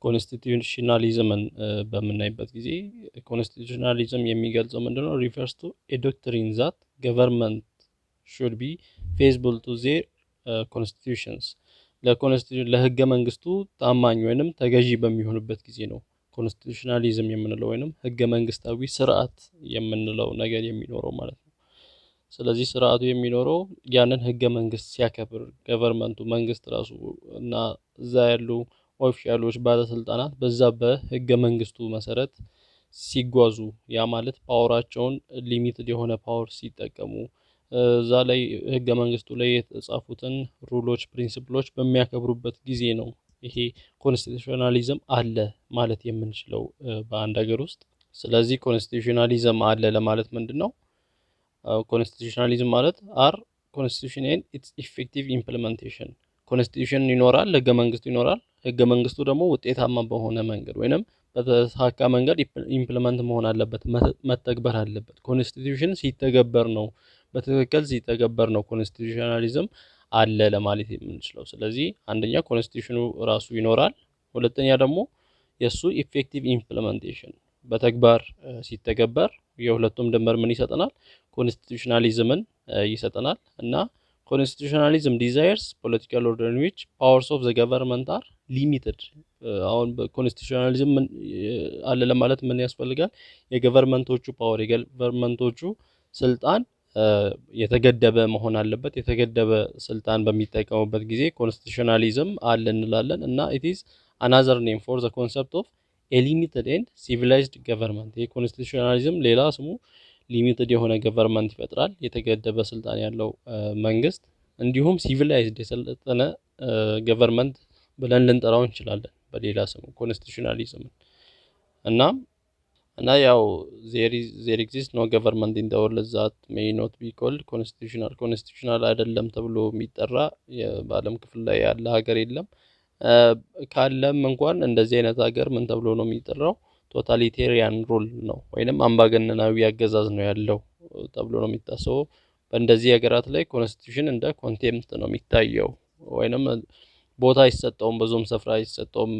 ኮንስቲቱሽናሊዝምን በምናይበት ጊዜ ኮንስቲቱሽናሊዝም የሚገልጸው ምንድነው? refers to a doctrine that government should be faithful to their constitutions ለህገ መንግስቱ ታማኝ ወይንም ተገዢ በሚሆኑበት ጊዜ ነው ኮንስቲቱሽናሊዝም የምንለው ወይንም ህገ መንግስታዊ ስርዓት የምንለው ነገር የሚኖረው ማለት ነው። ስለዚህ ስርዓቱ የሚኖረው ያንን ህገ መንግስት ሲያከብር ገቨርንመንቱ መንግስት ራሱ እና እዛ ያሉ ኦፊሻሎች ባለስልጣናት በዛ በህገ መንግስቱ መሰረት ሲጓዙ ያ ማለት ፓወራቸውን ሊሚትድ የሆነ ፓወር ሲጠቀሙ እዛ ላይ ህገ መንግስቱ ላይ የተጻፉትን ሩሎች ፕሪንሲፕሎች በሚያከብሩበት ጊዜ ነው ይሄ ኮንስቲቱሽናሊዝም አለ ማለት የምንችለው በአንድ ሀገር ውስጥ። ስለዚህ ኮንስቲቱሽናሊዝም አለ ለማለት ምንድነው? ኮንስቲቱሽናሊዝም ማለት አር ኮንስቲቱሽን ኤንድ ኢትስ ኢፌክቲቭ ኢምፕሊሜንቴሽን ኮንስቲቱሽን ይኖራል፣ ህገ መንግስቱ ይኖራል። ህገ መንግስቱ ደግሞ ውጤታማ በሆነ መንገድ ወይንም በተሳካ መንገድ ኢምፕሊመንት መሆን አለበት፣ መተግበር አለበት። ኮንስቲቱሽን ሲተገበር ነው በትክክል ሲተገበር ነው ኮንስቲቱሽናሊዝም አለ ለማለት የምንችለው። ስለዚህ አንደኛ ኮንስቲቱሽኑ ራሱ ይኖራል፣ ሁለተኛ ደግሞ የሱ ኢፌክቲቭ ኢምፕሊሜንቴሽን በተግባር ሲተገበር የሁለቱም ድምር ምን ይሰጠናል? ኮንስቲቱሽናሊዝምን ይሰጠናል። እና ኮንስቲቱሽናሊዝም ዲዛይርስ ፖለቲካል ኦርደር ኢን ዊች ፓወርስ ኦፍ ዘ ገቨርንመንት አር ሊሚትድ። አሁን በኮንስቲቱሽናሊዝም አለ ለማለት ምን ያስፈልጋል? የገቨርንመንቶቹ ፓወር የገቨርንመንቶቹ ስልጣን የተገደበ መሆን አለበት። የተገደበ ስልጣን በሚጠቀሙበት ጊዜ ኮንስቲቱሽናሊዝም አለ እንላለን። እና it is another name for the concept of a limited and civilized government። ይሄ ኮንስቲቱሽናሊዝም ሌላ ስሙ ሊሚትድ የሆነ ገቨርንመንት ይፈጥራል፣ የተገደበ ስልጣን ያለው መንግስት፣ እንዲሁም ሲቪላይዝድ የሰለጠነ ገቨርንመንት ብለን ልንጠራው እንችላለን በሌላ ስሙ ኮንስቲቱሽናሊዝም። እና ያው there exists no government in the world that may not be called constitutional ኮንስቲቱሽናል አይደለም ተብሎ የሚጠራ በዓለም ክፍል ላይ ያለ ሀገር የለም። ካለም እንኳን እንደዚህ አይነት ሀገር ምን ተብሎ ነው የሚጠራው? ቶታሊቴሪያን ሩል ነው ወይንም አምባገነናዊ አገዛዝ ነው ያለው ተብሎ ነው የሚታሰበው። በእንደዚህ ሀገራት ላይ ኮንስቲቱሽን እንደ ኮንቴምፕት ነው የሚታየው ወይንም ቦታ አይሰጠውም፣ ብዙም ስፍራ አይሰጠውም፣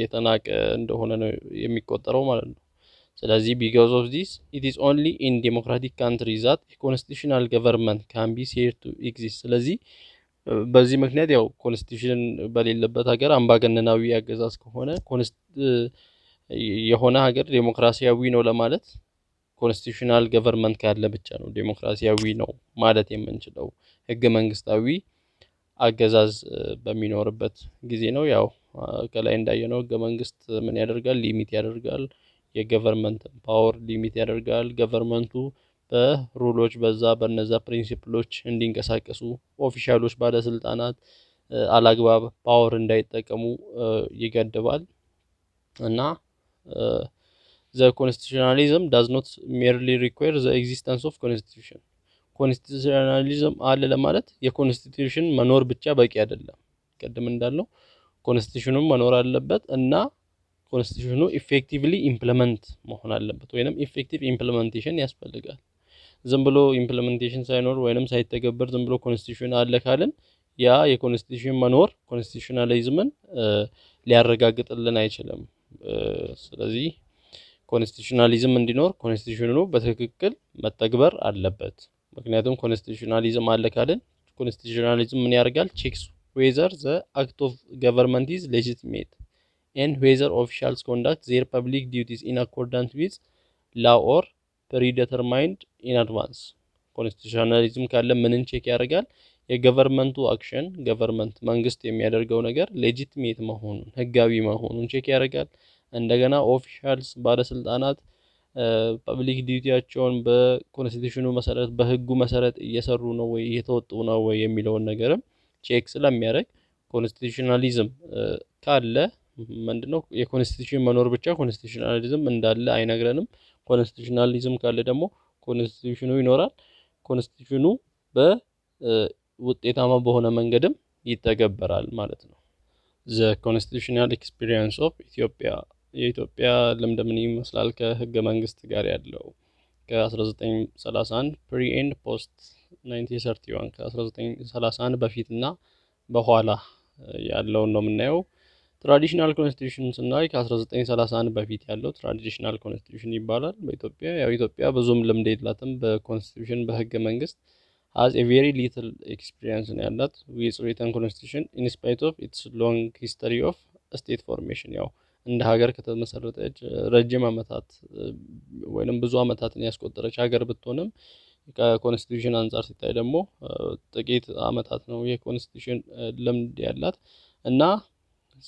የተናቀ እንደሆነ ነው የሚቆጠረው ማለት ነው። ስለዚህ because of this it is only in democratic countries that a constitutional government can be said to exist። ስለዚህ በዚህ ምክንያት ያው ኮንስቲቱሽን በሌለበት ሀገር አምባገነናዊ አገዛዝ ከሆነ የሆነ ሀገር ዴሞክራሲያዊ ነው ለማለት ኮንስቲቱሽናል ገቨርንመንት ካለ ብቻ ነው ዴሞክራሲያዊ ነው ማለት የምንችለው። ህገ መንግስታዊ አገዛዝ በሚኖርበት ጊዜ ነው። ያው ከላይ እንዳየነው ህገ መንግስት ምን ያደርጋል? ሊሚት ያደርጋል የገቨርንመንት ፓወር ሊሚት ያደርጋል። ገቨርንመንቱ በሩሎች በነዛ ፕሪንሲፕሎች እንዲንቀሳቀሱ ኦፊሻሎች ባለስልጣናት አላግባብ ፓወር እንዳይጠቀሙ ይገድባል። እና the constitutionalism does not merely require the existence of constitution። ኮንስቲቱሽናሊዝም አለ ለማለት የኮንስቲቱሽን መኖር ብቻ በቂ አይደለም። ቀደም እንዳልነው ኮንስቲቱሽኑም መኖር አለበት እና ኮንስቲቱሽኑ ኢፌክቲቭሊ ኢምፕሊመንት መሆን አለበት ወይንም ኢፌክቲቭ ኢምፕሊሜንቴሽን ያስፈልጋል። ዝም ብሎ ኢምፕሊሜንቴሽን ሳይኖር ወይንም ሳይተገበር ዝም ብሎ ኮንስቲቱሽን አለ ካልን ያ የኮንስቲቱሽን መኖር ኮንስቲቱሽናሊዝምን ሊያረጋግጥልን አይችልም። ስለዚህ ኮንስቲቱሽናሊዝም እንዲኖር ኮንስቲቱሽኑ በትክክል መተግበር አለበት። ምክንያቱም ኮንስቲቱሽናሊዝም አለ ካልን ኮንስቲቱሽናሊዝም ምን ያደርጋል? ቼክስ whether the act of government is legitimate and whether officials conduct their public duties in accordance with law or predetermined in advance። ኮንስቲቱሽናሊዝም ካለ ምንን ቼክ ያደርጋል? የገቨርንመንቱ አክሽን ገቨርንመንት መንግስት የሚያደርገው ነገር ሌጂቲሜት መሆኑን ህጋዊ መሆኑን ቼክ ያደርጋል። እንደገና ኦፊሻልስ ባለስልጣናት ፐብሊክ ዲዩቲያቸውን በኮንስቲቱሽኑ መሰረት በህጉ መሰረት እየሰሩ ነው ወይ እየተወጡ ነው ወይ የሚለውን ነገርም ቼክ ስለሚያደርግ ኮንስቲቱሽናሊዝም ካለ ምንድነው የኮንስቲቱሽን መኖር ብቻ ኮንስቲቱሽናሊዝም እንዳለ አይነግረንም። ኮንስቲቱሽናሊዝም ካለ ደግሞ ኮንስቲቱሽኑ ይኖራል። ኮንስቲቱሽኑ በውጤታማ በሆነ መንገድም ይተገበራል ማለት ነው። the constitutional experience of Ethiopia የኢትዮጵያ ልምድ ምን ይመስላል ከህገ መንግስት ጋር ያለው? ከ1931 ፕሪ ኤንድ ፖስት 1931 ከ1931 በፊትና በኋላ ያለውን ነው የምናየው። ትራዲሽናል ኮንስቲቱሽን ስናይ ከ1931 በፊት ያለው ትራዲሽናል ኮንስቲቱሽን ይባላል በኢትዮጵያ። ያው ኢትዮጵያ ብዙም ልምድ የላትም በኮንስቲቱሽን በህገ መንግስት has a very little experience ነው ያላት with written constitution in spite of its long history of state formation። ያው እንደ ሀገር ከተመሰረተች ረጅም ዓመታት ወይንም ብዙ ዓመታትን ያስቆጠረች ሀገር ብትሆንም ከኮንስቲቱሽን አንጻር ሲታይ ደግሞ ጥቂት ዓመታት ነው የኮንስቲቱሽን ልምድ ያላት እና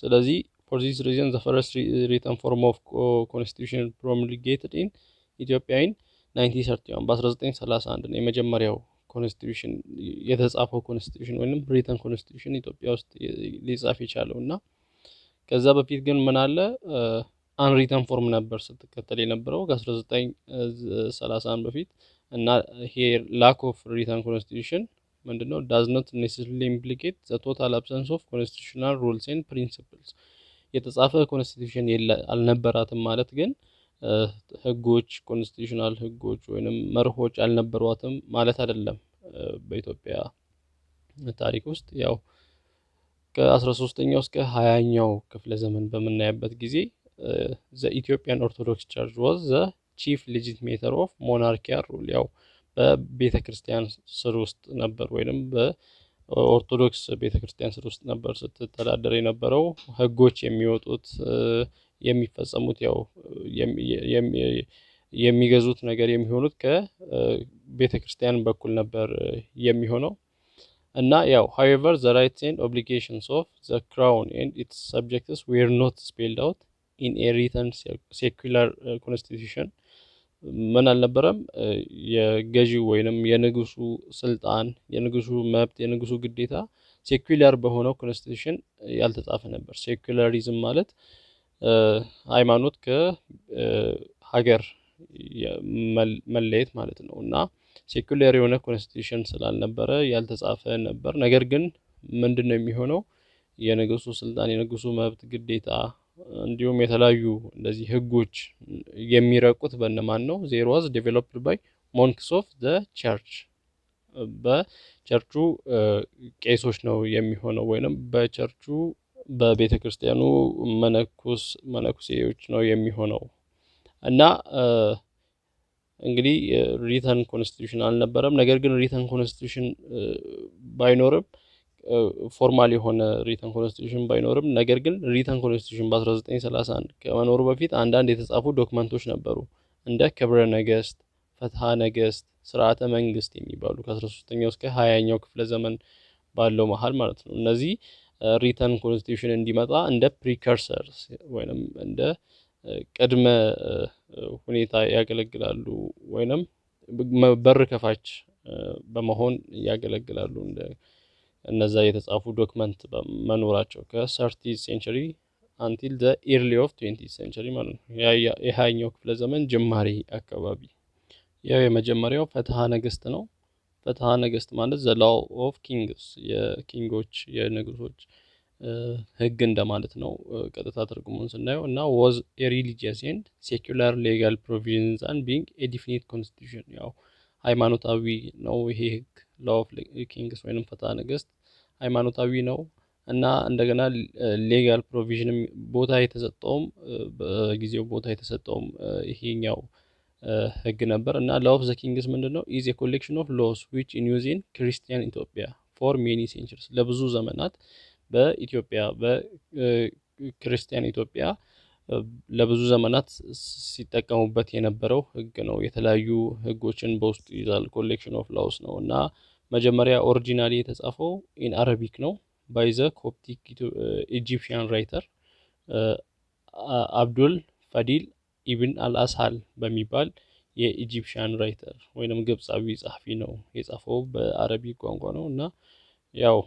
ስለዚህ for this reason the first written form of constitution promulgated in Ethiopia in 1931 በ1931 ነው የመጀመሪያው ኮንስቲቱሽን የተጻፈው ኮንስቲቱሽን ወይንም ሪተን ኮንስቲቱሽን ኢትዮጵያ ውስጥ ሊጻፍ የቻለው እና ከዛ በፊት ግን ምን አለ አንሪተን ፎርም ነበር ስትከተል የነበረው ከ1931 በፊት እና here lack of written constitution ምንድነው does not necessarily implicate the total absence of constitutional rules and principles። የተጻፈ ኮንስቲቱሽን አልነበራትም ማለት ግን ህጎች ኮንስቲቱሽናል ህጎች ወይንም መርሆች አልነበሯትም ማለት አይደለም። በኢትዮጵያ ታሪክ ውስጥ ያው ከ13ኛው እስከ 20ኛው ክፍለ ዘመን በምናይበት ጊዜ the Ethiopian Orthodox Church was the chief legitimator of monarchical rule። ያው በቤተክርስቲያን ስር ውስጥ ነበር ወይንም በኦርቶዶክስ ቤተክርስቲያን ስር ውስጥ ነበር ስትተዳደር የነበረው ህጎች የሚወጡት የሚፈጸሙት ያው የሚገዙት ነገር የሚሆኑት ከቤተክርስቲያን በኩል ነበር የሚሆነው እና ያው however the rights and obligations of the crown and its subjects were not spelled out in a written secular constitution። ምን አልነበረም የገዢው ወይንም የንጉሱ ስልጣን የንጉሱ መብት የንጉሱ ግዴታ ሴኩላር በሆነው ኮንስቲቱሽን ያልተጻፈ ነበር። ሴኩላሪዝም ማለት ሃይማኖት ከሀገር መለየት ማለት ነው እና ሴኩላር የሆነ ኮንስቲቱሽን ስላልነበረ ያልተጻፈ ነበር። ነገር ግን ምንድነው የሚሆነው የንጉሱ ስልጣን የንጉሱ መብት ግዴታ እንዲሁም የተለያዩ እንደዚህ ህጎች የሚረቁት በእነማን ነው? there was developed by monks of the church በቸርቹ ቄሶች ነው የሚሆነው ወይንም በቸርቹ በቤተክርስቲያኑ መነኩሴዎች ነው የሚሆነው እና እንግዲህ ሪተን ኮንስቲቱሽን አልነበረም። ነገር ግን ሪተን ኮንስቲቱሽን ባይኖርም ፎርማል የሆነ ሪተን ኮንስቲቱሽን ባይኖርም ነገር ግን ሪተን ኮንስቲቱሽን በ1931 ከመኖሩ በፊት አንዳንድ የተጻፉ ዶክመንቶች ነበሩ እንደ ክብረ ነገስት፣ ፍትሐ ነገስት፣ ስርዓተ መንግስት የሚባሉ ከ13ኛው እስከ 20ኛው ክፍለ ዘመን ባለው መሃል ማለት ነው። እነዚህ ሪተን ኮንስቲቱሽን እንዲመጣ እንደ ፕሪከርሰርስ ወይንም እንደ ቅድመ ሁኔታ ያገለግላሉ ወይንም በር ከፋች በመሆን ያገለግላሉ እንደ እነዛ የተጻፉ ዶክመንት በመኖራቸው ከ30th century until the early of 20th century ማለት ነው። የ20ኛው ክፍለ ዘመን ጅማሬ አካባቢ ያው የመጀመሪያው ፍትሐ ነገስት ነው። ፍትሐ ነገስት ማለት the law of kings የኪንጎች የንጉሶች ህግ እንደማለት ነው ቀጥታ ትርጉሙን ስናየው እና was a religious and secular legal provisions and being a definite constitution። ያው ሃይማኖታዊ ነው ይሄ ህግ law of kings ወይንም ፍትሐ ነገስት ሃይማኖታዊ ነው እና እንደገና ሌጋል ፕሮቪዥንም ቦታ የተሰጠውም በጊዜው ቦታ የተሰጠውም ይሄኛው ህግ ነበር እና law of the kings ምንድነው is a collection of laws which in use in Christian Ethiopia for many centuries ለብዙ ዘመናት በኢትዮጵያ በክርስቲያን ኢትዮጵያ ለብዙ ዘመናት ሲጠቀሙበት የነበረው ህግ ነው። የተለያዩ ህጎችን በውስጡ ይዛል። ኮሌክሽን ኦፍ ላውስ ነው እና መጀመሪያ ኦሪጂናሊ የተጻፈው ኢን አረቢክ ነው ባይ ዘ ኮፕቲክ ኢጂፕሽያን ራይተር አብዱል ፈዲል ኢብን አልአስሃል በሚባል የኢጂፕሽያን ራይተር ወይንም ግብጻዊ ጸሐፊ ነው የጻፈው በአረቢክ ቋንቋ ነው እና ያው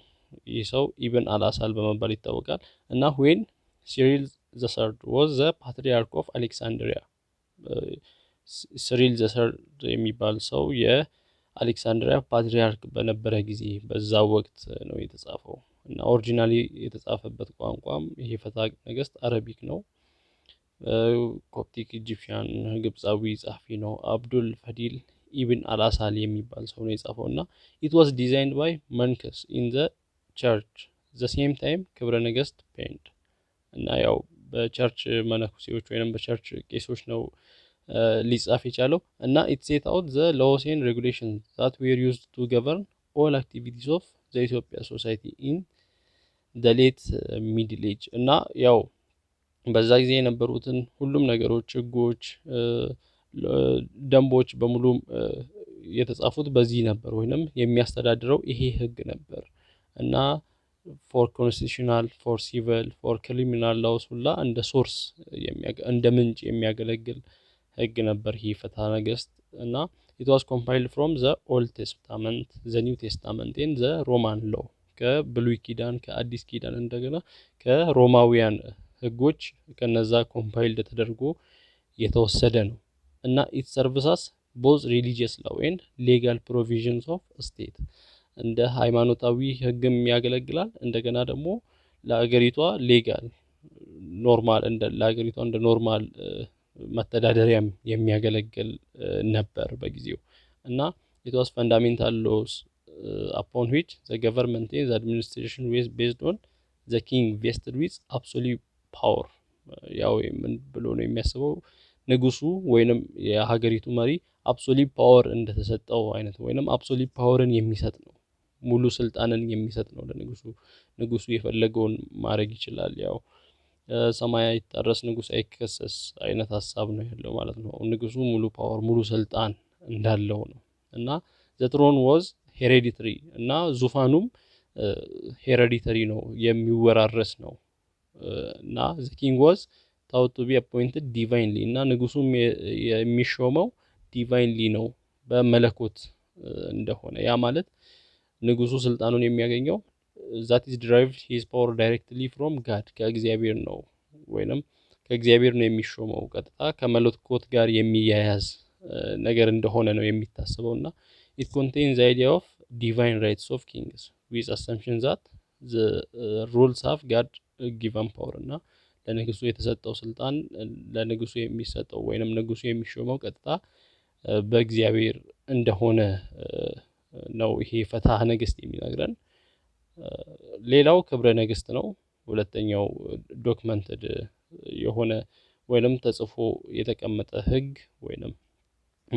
ይህ ሰው ኢብን አልአስሃል በመባል ይታወቃል እና when Cyril the third was the patriarch of Alexandria ሲሪል ዘ ተርድ የሚባል ሰው የአሌክሳንድሪያ ፓትሪያርክ በነበረ ጊዜ በዛ ወቅት ነው የተጻፈው እና ኦሪጂናሊ የተጻፈበት ቋንቋም ይሄ ፍትሐ ነገስት አረቢክ ነው። ኮፕቲክ ኢጂፕሽያን ግብጻዊ ጸሐፊ ነው አብዱል ፈዲል ኢብን አልአስሃል የሚባል ሰው ነው የጻፈው እና it was designed by monks in the church the same time ክብረ ነገስት penned እና ያው በቸርች መነኩሴዎች ወይንም በቸርች ቄሶች ነው ሊጻፍ የቻለው እና it set out the laws and regulations that were used to govern all activities of the Ethiopia society in the late middle age እና ያው በዛ ጊዜ የነበሩትን ሁሉም ነገሮች ህጎች ደንቦች በሙሉ የተጻፉት በዚህ ነበር ወይንም የሚያስተዳድረው ይሄ ህግ ነበር እና for constitutional for civil for criminal laws ሁላ እንደ ሶርስ እንደ ምንጭ የሚያገለግል ህግ ነበር ይሄ ፍትሐ ነገሥት እና it was compiled from the old testament the new testament and the roman law ከብሉይ ኪዳን ከአዲስ ኪዳን እንደገና ከሮማውያን ህጎች ከነዛ ኮምፓይልድ ተደርጎ የተወሰደ ነው እና it serves as both religious law and legal provisions of state እንደ ሃይማኖታዊ ህግም ያገለግላል እንደገና ደግሞ ለአገሪቷ ሌጋል ኖርማል እንደ ለአገሪቷ እንደ ኖርማል መተዳደሪያም የሚያገለግል ነበር በጊዜው እና it was fundamental laws upon which the government and the administration was based on the king vested with absolute power ያው ምን ብሎ ነው የሚያስበው ንጉሱ ወይንም የሀገሪቱ መሪ አብሶሉት ፓወር እንደተሰጠው አይነት ወይንም አብሶሉት ፓወርን የሚሰጥ ነው ሙሉ ስልጣንን የሚሰጥ ነው ለንጉሱ ንጉሱ የፈለገውን ማድረግ ይችላል ያው ሰማይ አይጣረስ ንጉስ አይከሰስ አይነት ሐሳብ ነው ያለው ማለት ነው ንጉሱ ሙሉ ፓወር ሙሉ ስልጣን እንዳለው ነው እና the throne was hereditary እና ዙፋኑም ሄሬዲተሪ ነው የሚወራረስ ነው እና the king was thought to be appointed divinely እና ንጉሱም የሚሾመው divinely ነው በመለኮት እንደሆነ ያ ማለት ንጉሱ ስልጣኑን የሚያገኘው that is derived his power directly from God ከእግዚአብሔር ነው ወይንም ከእግዚአብሔር ነው የሚሾመው ቀጥታ ከመለኮት ጋር የሚያያዝ ነገር እንደሆነ ነው የሚታሰበውና it contains the idea of divine rights of kings with assumption that the rules have God given power እና ለንጉሱ የተሰጠው ስልጣን ለንጉሱ የሚሰጠው ወይንም ንጉሱ የሚሾመው ቀጥታ በእግዚአብሔር እንደሆነ ነው ይሄ ፍትሐ ነገሥት የሚነግረን ሌላው ክብረ ነገሥት ነው ሁለተኛው ዶክመንትድ የሆነ ወይንም ተጽፎ የተቀመጠ ህግ ወይንም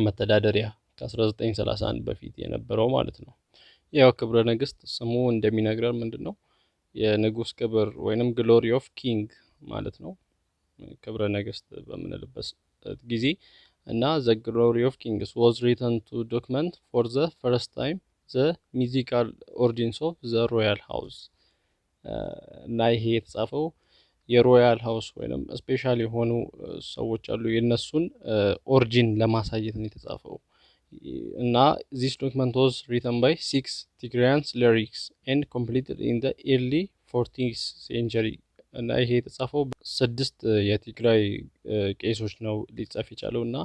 መተዳደሪያ ከ1931 በፊት የነበረው ማለት ነው ያው ክብረ ነገሥት ስሙ እንደሚነግረን ምንድነው የንጉስ ክብር ወይንም ግሎሪ ኦፍ ኪንግ ማለት ነው ክብረ ነገሥት በመነልበት ጊዜ እና the glory of kings was written to document for the first time the musical origins of the royal house እና ይሄ የተጻፈው የሮያል ሃውስ ወይንም ስፔሻል የሆኑ ሰዎች አሉ የነሱን ኦሪጂን ለማሳየት ነው የተጻፈው እና this document was written by 6 Tigrayan lyrics and completed in the early 14th century እና ይሄ የተጻፈው ስድስት የትግራይ ቄሶች ነው ሊጻፍ የቻለው እና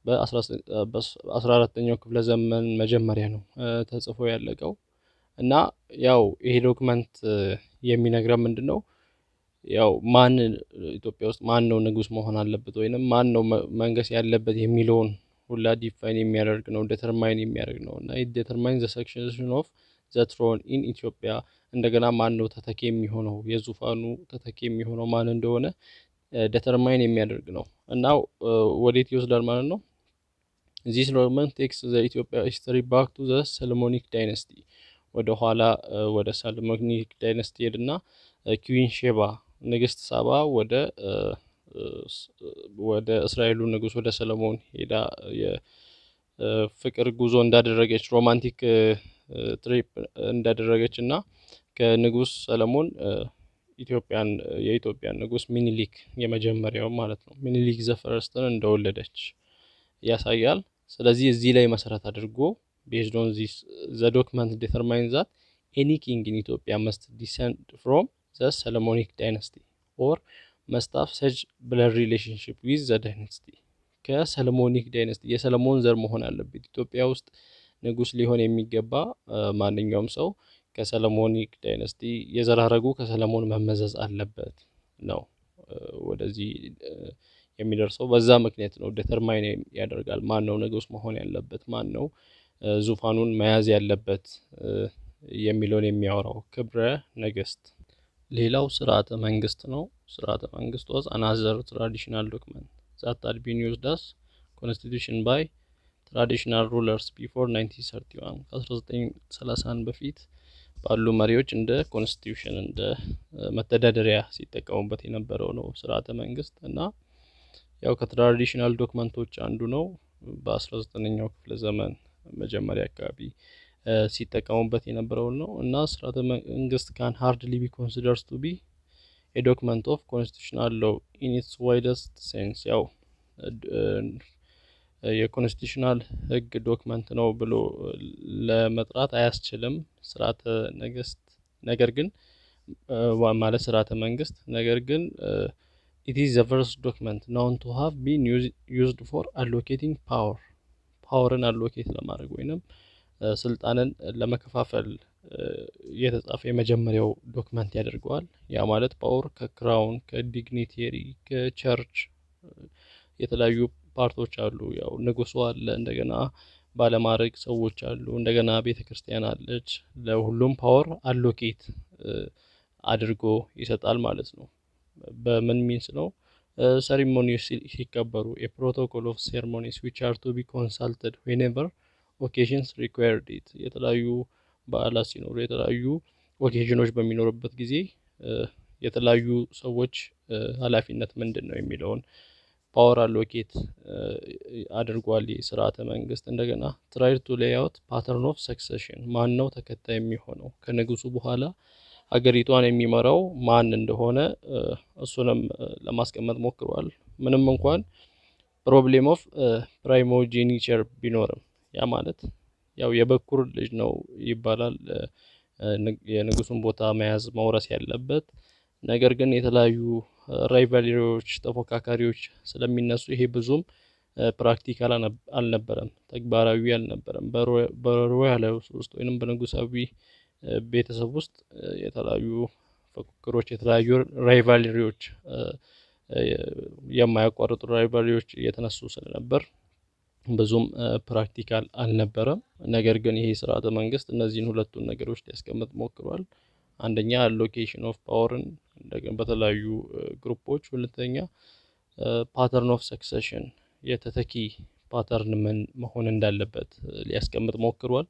በ14ኛው ክፍለ ዘመን መጀመሪያ ነው ተጽፎ ያለቀው እና ያው ይሄ ዶክመንት የሚነግረን ምንድነው ያው ማን ኢትዮጵያ ውስጥ ማን ነው ንጉስ መሆን አለበት ወይንም ማን ነው መንገስ ያለበት የሚለውን ሁላ ዲፋይን የሚያደርግ ነው ዲተርማይን የሚያደርግ ነው እና it determines the succession of the throne in Ethiopia እንደገና ማን ነው ተተኪ የሚሆነው የዙፋኑ ተተኪ የሚሆነው ማን እንደሆነ ዲተርማይን የሚያደርግ ነው እና ወዴት ይወስዳል ማለት ነው this document takes the Ethiopia history back to the Solomonic dynasty ወደ ኋላ ወደ ሰሎሞኒክ ዳይናስቲ ሄድና ኩዊን ሼባ ንግስት ሳባ ወደ እስራኤሉ ንጉስ ወደ ሰሎሞን ሄዳ የፍቅር ጉዞ እንዳደረገች ሮማንቲክ ትሪፕ እንዳደረገችና ከንጉስ ሰሎሞን የኢትዮጵያን ንጉስ ሚኒሊክ የመጀመሪያው ማለት ነው ሚኒሊክ ዘፈረስተን እንደወለደች ያሳያል ስለዚህ እዚህ ላይ መሰረት አድርጎ based on this the document determines that any king in Ethiopia must descend from the Solomonic dynasty or must have such blood relationship with the dynasty ከሰሎሞኒክ ዳይናስቲ የሰሎሞን ዘር መሆን አለበት ኢትዮጵያ ውስጥ ንጉስ ሊሆን የሚገባ ማንኛውም ሰው ከሰሎሞኒክ ዳይናስቲ የዘራረጉ ከሰሎሞን መመዘዝ አለበት ነው ወደዚህ የሚደርሰው በዛ ምክንያት ነው ዲተርማይን ያደርጋል ማን ነው ንጉስ መሆን ያለበት ማን ነው ዙፋኑን መያዝ ያለበት የሚለውን የሚያወራው ክብረ ነገሥት ሌላው ስርዓተ መንግስት ነው። ስርዓተ መንግስት was another traditional document that had been used as constitution by traditional rulers before 1931 ከ1931 በፊት ባሉ መሪዎች እንደ ኮንስቲቱሽን እንደ መተዳደሪያ ሲጠቀሙበት የነበረው ነው ስርዓተ መንግስት እና ያው ከትራዲሽናል ዶክመንቶች አንዱ ነው። በ19ኛው ክፍለ ዘመን መጀመሪያ አካባቢ ሲጠቀሙበት የነበረው ነው እና ስርዓተ መንግስት can hardly be considered to be a document of constitutional law in its widest sense ያው የኮንስቲቱሽናል ህግ ዶክመንት ነው ብሎ ለመጥራት አያስችልም ስርዓተ ነገስት ነገር ግን ማለት ስርዓተ መንግስት ነገር ግን it is the first document known to have been used for allocating powerን allocate ለማድረግ ወይንም ስልጣንን ለመከፋፈል የተጻፈ የመጀመሪያው ዶክመንት ያደርገዋል። ያ ማለት ፓወር ከክራውን ከዲግኒቴሪ ከቸርች የተለያዩ ፓርቶች አሉ። ያው ንጉሱ አለ፣ እንደገና ባለማዕረግ ሰዎች አሉ፣ እንደገና ቤተክርስቲያን አለች። ለሁሉም ፓወር አሎኬት አድርጎ ይሰጣል ማለት ነው። በምን ሚንስ ነው? ሴሪሞኒስ ሲከበሩ a protocol of ceremonies which are to be consulted whenever occasions required it የተለያዩ በዓላት ሲኖሩ የተለያዩ ኦኬዥኖች በሚኖርበት ጊዜ የተለያዩ ሰዎች ኃላፊነት ምንድን ነው የሚለውን ፓወር አሎኬት አድርጓል የስርዓተ መንግስት። እንደገና ትራይ ቱ ሌይ አውት ፓተርን ኦፍ ሰክሰሽን ማን ነው ተከታይ የሚሆነው ከንጉሱ በኋላ ሀገሪቷን የሚመራው ማን እንደሆነ እሱንም ለማስቀመጥ ሞክሯል። ምንም እንኳን ፕሮብሌም ኦፍ ፕራይሞጂኒቸር ቢኖርም ያ ማለት ያው የበኩር ልጅ ነው ይባላል የንጉሱን ቦታ መያዝ መውረስ ያለበት። ነገር ግን የተለያዩ ራይቫልሪዎች ተፎካካሪዎች ስለሚነሱ ይሄ ብዙም ፕራክቲካል አልነበረም፣ ተግባራዊ አልነበረም። በሮያል ውስጥ ወይንም በንጉሳዊ ቤተሰብ ውስጥ የተለያዩ ፉክክሮች የተለያዩ ራይቫልሪዎች የማያቋርጡ ራይቫልሪዎች እየተነሱ ስለነበር ብዙም ፕራክቲካል አልነበረም። ነገር ግን ይሄ ስርዓተ መንግስት እነዚህን ሁለቱን ነገሮች ሊያስቀምጥ ሞክሯል። አንደኛ አሎኬሽን ኦፍ ፓወርን እንደገና በተለያዩ ግሩፖች፣ ሁለተኛ ፓተርን ኦፍ ሰክሰሽን የተተኪ ፓተርን ምን መሆን እንዳለበት ሊያስቀምጥ ሞክሯል።